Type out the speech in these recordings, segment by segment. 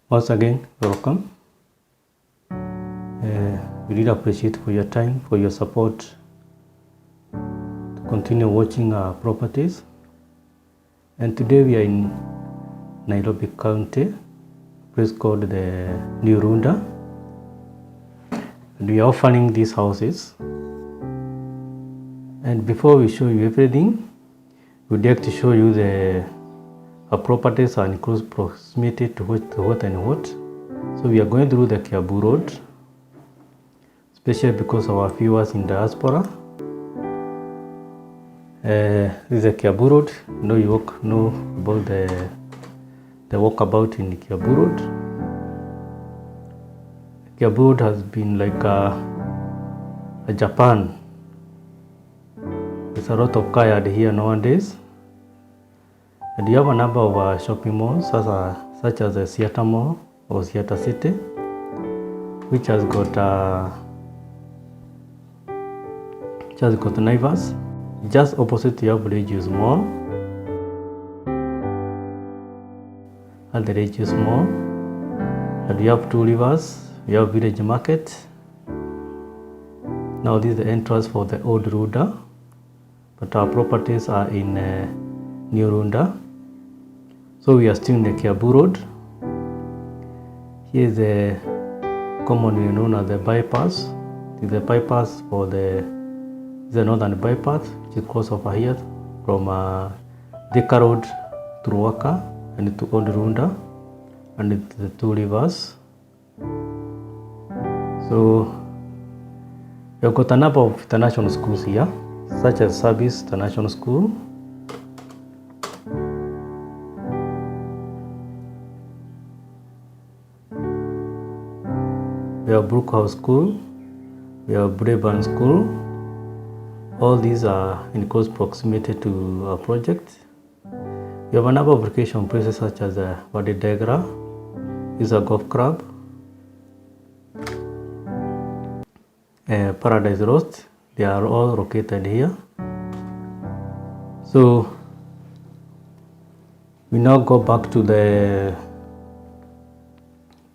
Once again, welcome. We really appreciate for your time, for your support to continue watching our properties. And today we are in Nairobi County, place called the New Runda. And we are offering these houses. And before we show you everything, we'd like to show you our properties are in close proximity to what and what. So we are going through the Kiambu Road, especially because of our viewers in diaspora. This is the Kiambu Road. You know about the walkabout in Kiambu Road. Kiambu Road has been like a Japan. There's a lot of car yard here nowadays. And you have a number of shopping malls such as the Seattle Mall or Seattle City, which has got Naivas. Just opposite you have Regis Mall. At the Regis Mall, and you have Two Rivers, you have Village Market. Now this is the entrance for the Old Runda, but our properties are in New Runda. So we are still in the Kiambu Road. Here is the commonly known as the bypass. This is the bypass for the northern bypass, which is close over here from Thika Road to Ruaka and to Old Runda and the Two Rivers. So we have got a number of international schools here, such as Service International School, we have Brookhouse School, we have Braeburn School. All these are in close proximity to our project. We have a number of vacation places such as Wadi Degra, is a golf club, Paradise Roast. They are all located here. So we now go back to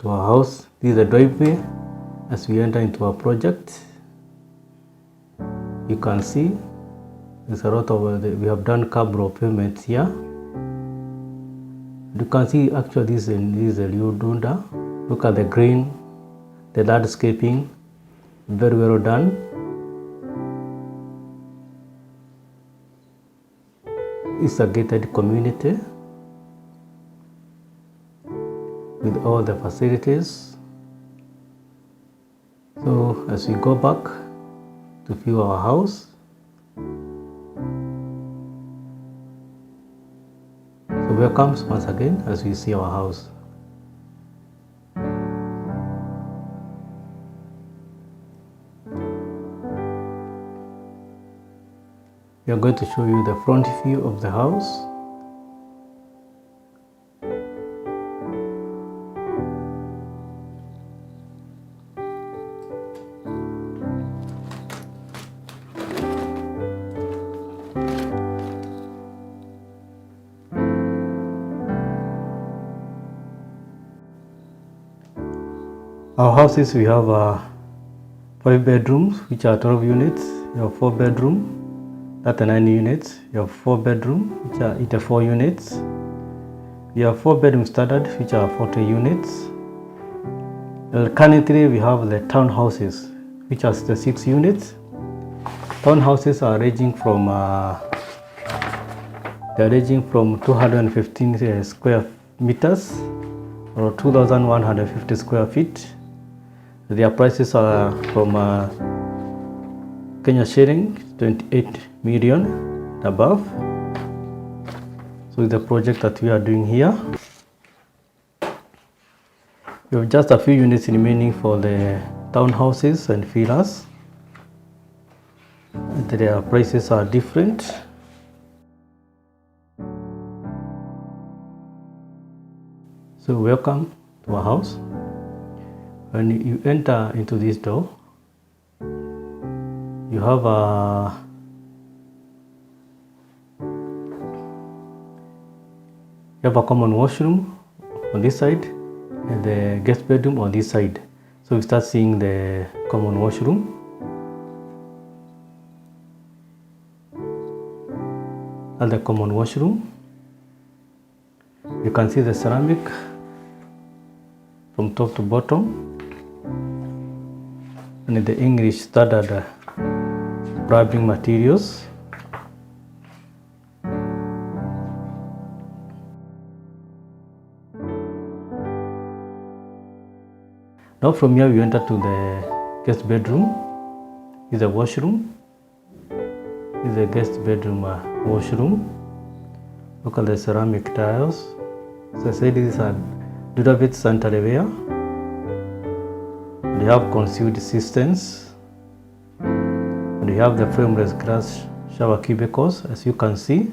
our house. This is the driveway as we enter into our project. You can see there's a lot of we have done curb road payments here. You can see actually this is a New Runda. Look at the green, the landscaping, very well done. It's a gated community with all the facilities. So as we go back to view our house, so welcome once again as we see our house. We are going to show you the front view of the house. Our houses, we have 5 bedrooms, which are 12 units. We have 4 bedrooms, that's 9 units. You have 4 bedrooms, which are 84 units. We have 4 bedroom standard, which are 40 units. Currently, we have the townhouses, which are the 6 units. Townhouses are ranging from 215 square meters or 2,150 square feet. Their prices are from Kenya shilling 28 million above. So the project that we are doing here, we have just a few units remaining for the townhouses and villas. Their prices are different. So welcome to our house. When you enter into this door, you have a common washroom on this side. You the guest bedroom on this side. So we start seeing the common washroom. At the common washroom, you can see the ceramic from top to bottom, and the English standard rubbing materials. Now from here we enter to the guest bedroom. Is a washroom. Is a guest bedroom washroom. Look at the ceramic tiles. So I said this is a Duravit sanitary. They have concealed systems. And we have the frameless glass shower cubicles, as you can see.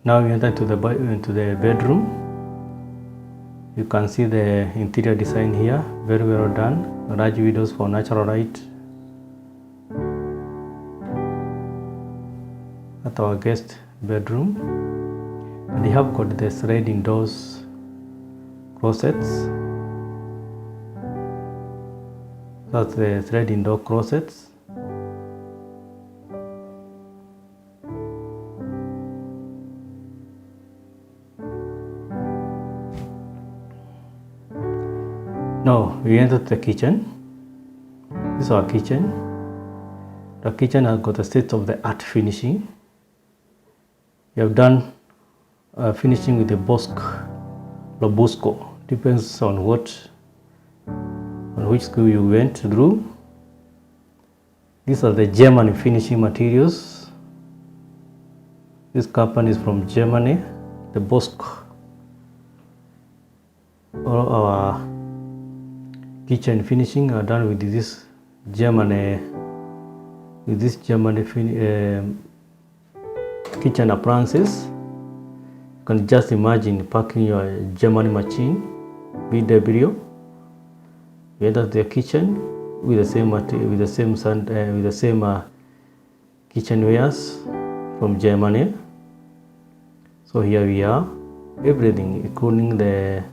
Now we enter into the bedroom. You can see the interior design here, very well done. Large windows for natural light. At our guest bedroom, and we have got the sliding doors, closets. That's the sliding door closets. Now we enter the kitchen. This is our kitchen. The kitchen has got a state-of-the-art finishing. We have done finishing with the Bosch Robusco. Depends on which school you went through. These are the German finishing materials. This company is from Germany. The Bosch. All our kitchen finishing are done with this German kitchen appliances. You can just imagine packing your German machine, BW. You enter the kitchen with the same material, with the same kitchenwares from Germany. So here we are, everything, including the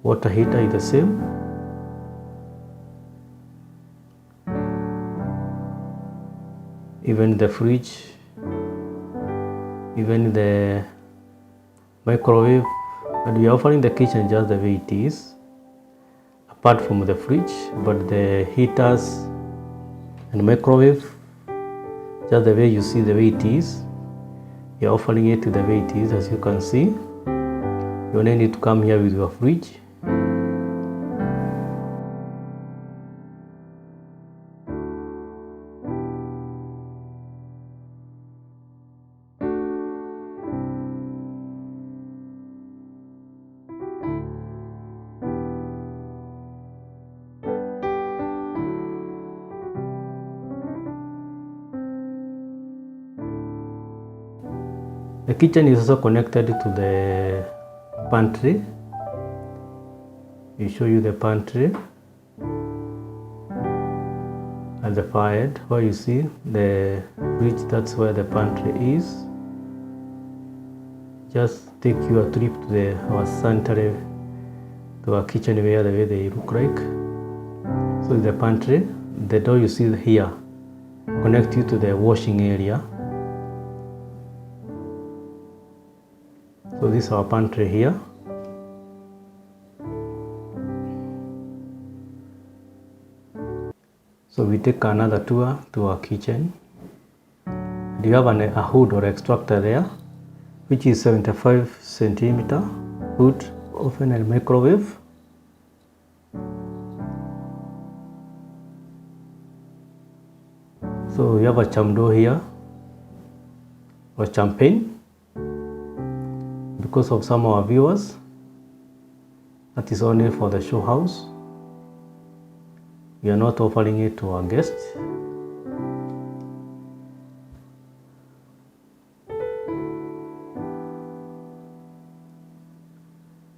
water heater, is the same. Even the fridge, even the microwave, and we are offering the kitchen just the way it is, apart from the fridge, but the heaters and microwave, just the way you see the way it is, we are offering it the way it is. As you can see, you only need to come here with your fridge. The kitchen is also connected to the pantry. We show you the pantry at the far end where you see the fridge. That's where the pantry is. Just take your trip to our sanitary, to our kitchenware, the way they look like. So the pantry, the door you see here connect you to the washing area. So this is our pantry here. So we take another tour to our kitchen. You have a hood or extractor there, which is 75 centimeter hood, oven and microwave. So we have a chamdo here, or champagne. Because of some of our viewers, that is only for the show house. We are not offering it to our guests.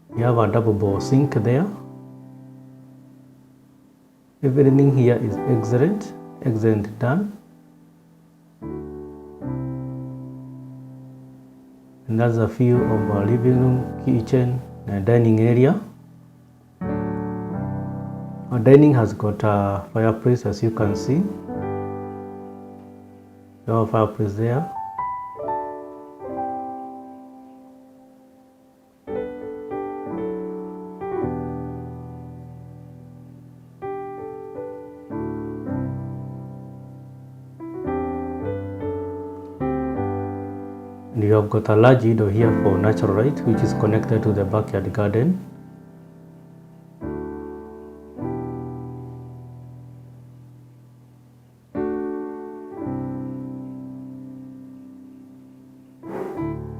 We have a double bowl sink there. Everything here is excellent done. And that's a view of our living room, kitchen, and dining area. Our dining has got a fireplace, as you can see. We have a fireplace there. And you have got a large window here for natural light, which is connected to the backyard garden.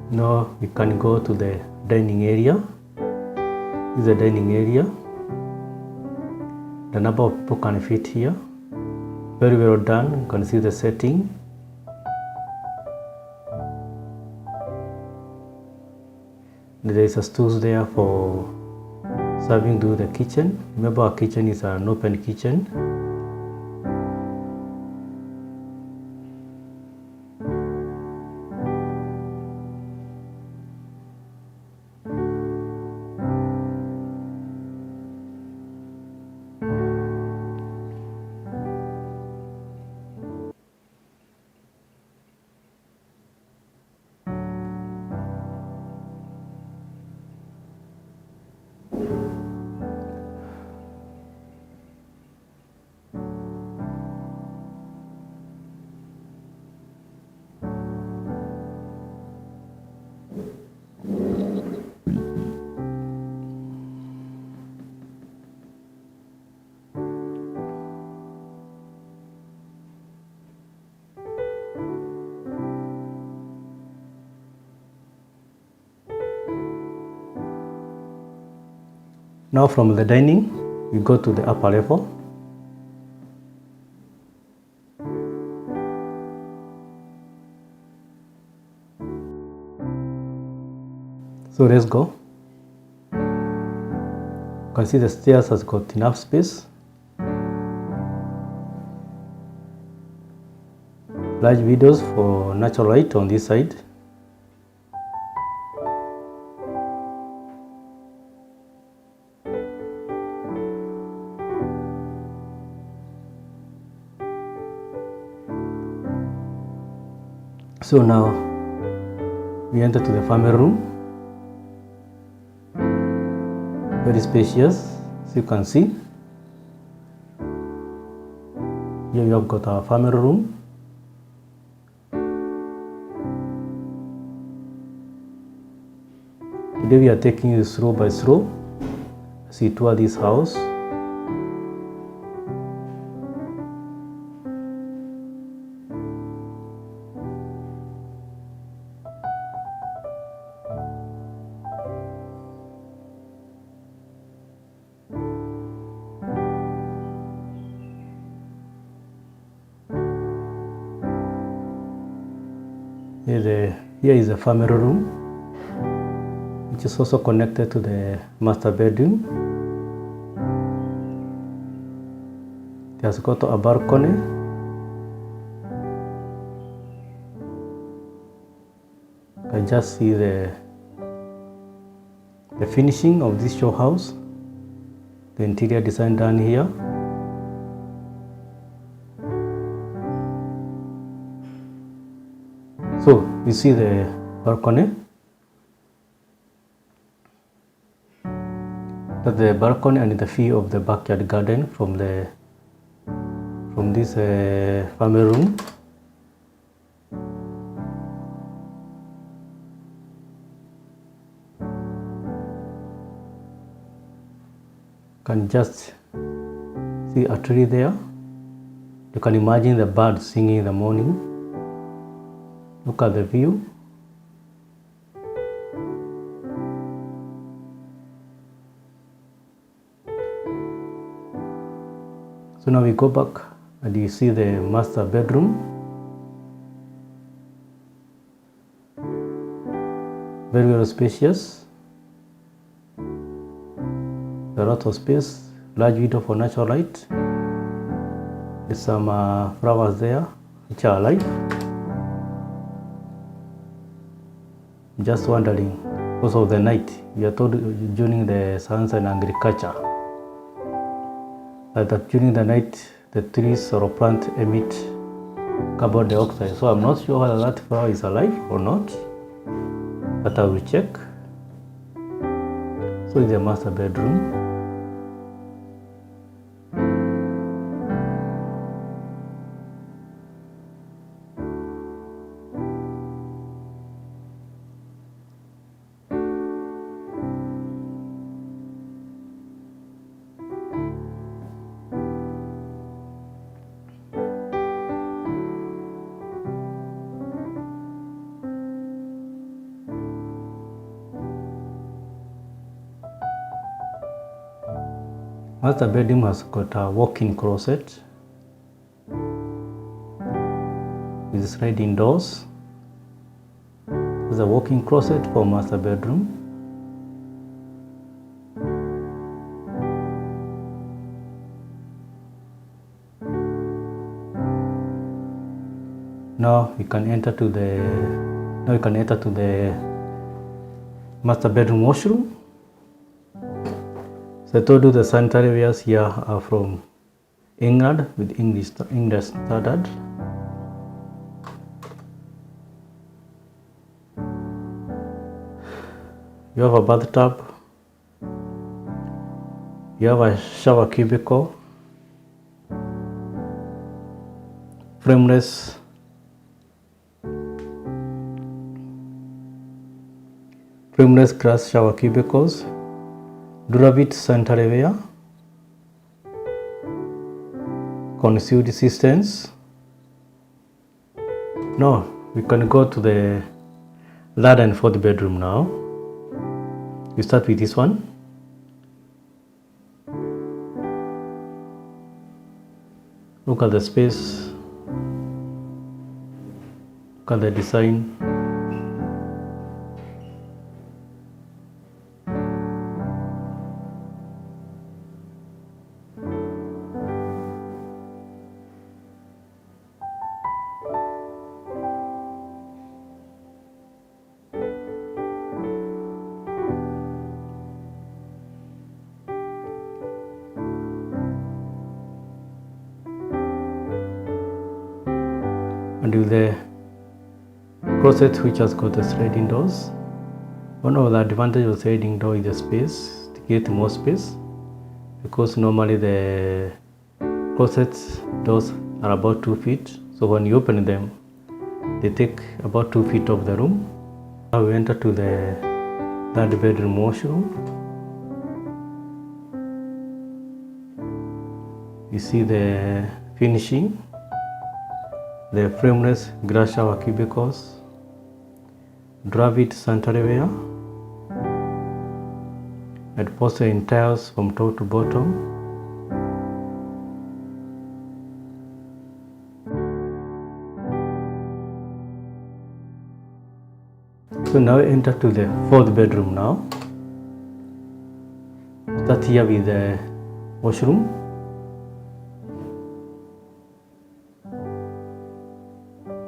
Now we can go to the dining area. This is the dining area. The number of people can fit here. Very well done. You can see the setting. There is a stool there for serving to the kitchen. Remember, our kitchen is an open kitchen. Now from the dining, we go to the upper level. So let's go. You can see the stairs has got enough space. Large windows for natural light on this side. So now we enter to the family room. Very spacious, as you can see. Here we have got our family room. Today we are taking you slow by slow as we tour this house. Here is the family room, which is also connected to the master bedroom. It has got a balcony. You can just see the finishing of this show house, the interior design done here. So you see the balcony. That's the balcony and the view of the backyard garden from this family room. You can just see a tree there. You can imagine the birds singing in the morning. Look at the view. So now we go back and you see the master bedroom. Very, very spacious. A lot of space, large window for natural light. There's some flowers there which are alive. Just wondering, because of the night, we are told during the science and agriculture that during the night the trees or plant emit carbon dioxide. So I'm not sure whether that flower is alive or not, but I will check. So it's the master bedroom. Master bedroom has got a walk-in closet with sliding doors. There's a walk-in closet for master bedroom. Now we can enter to the master bedroom washroom. So I told you the sanitary wares here are from England with English standard. You have a bathtub. You have a shower cubicle, frameless glass shower cubicles, Duravit sanitary ware, concealed systems. Now we can go to the third and fourth bedroom now. We start with this one. Look at the space, look at the design. And with the closet which has got the sliding doors. One of the advantages of sliding door is the space, to get more space, because normally the closet doors are about 2 feet, so when you open them they take about 2 feet of the room. Now we enter to the third bedroom washroom. You see the finishing, the frameless glass shower cubicles, Duravit sanitary ware, and porcelain tiles from top to bottom. So now we enter to the fourth bedroom now. Start here with the washroom.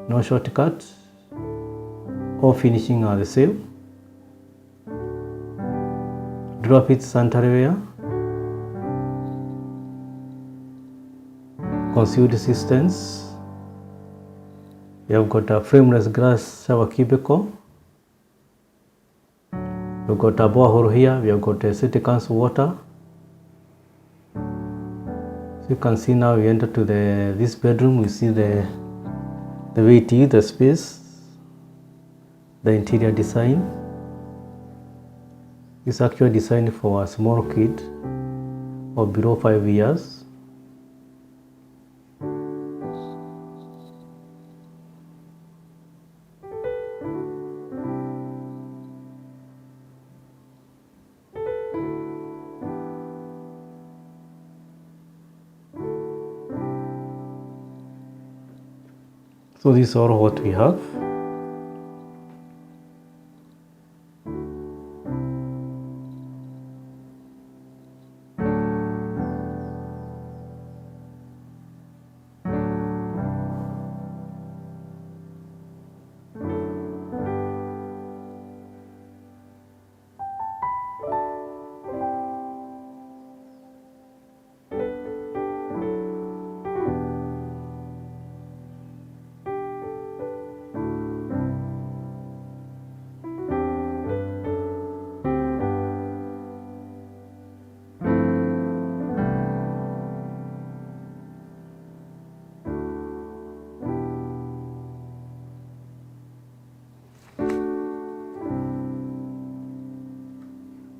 No shortcut, all finishing are the same. Duravit sanitary ware, concealed systems. We have got a frameless glass shower cubicle. We've got a borehole here. We have got a city council water. So you can see now we enter to this bedroom. We see the way it is, the space, the interior design. It's actually designed for a small kid or below 5 years. So this is all what we have.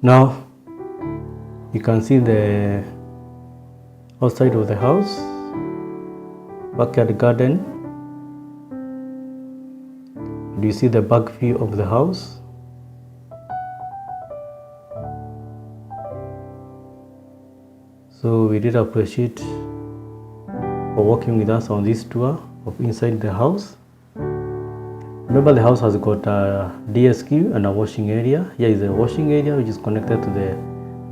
Now you can see the outside of the house, backyard garden. Do you see the back view of the house? So we did appreciate for working with us on this tour of inside the house. Remember, the house has got a DSQ and a washing area. Here is a washing area which is connected to the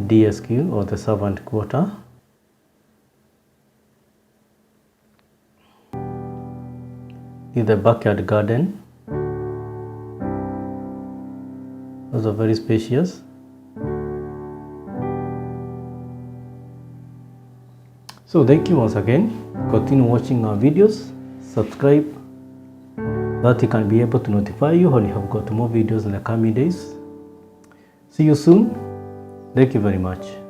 DSQ or the servant quarter. This is the backyard garden. Those are very spacious. So thank you once again. Continue watching our videos. Subscribe that you can be able to notify you when you have got more videos in the coming days. See you soon. Thank you very much.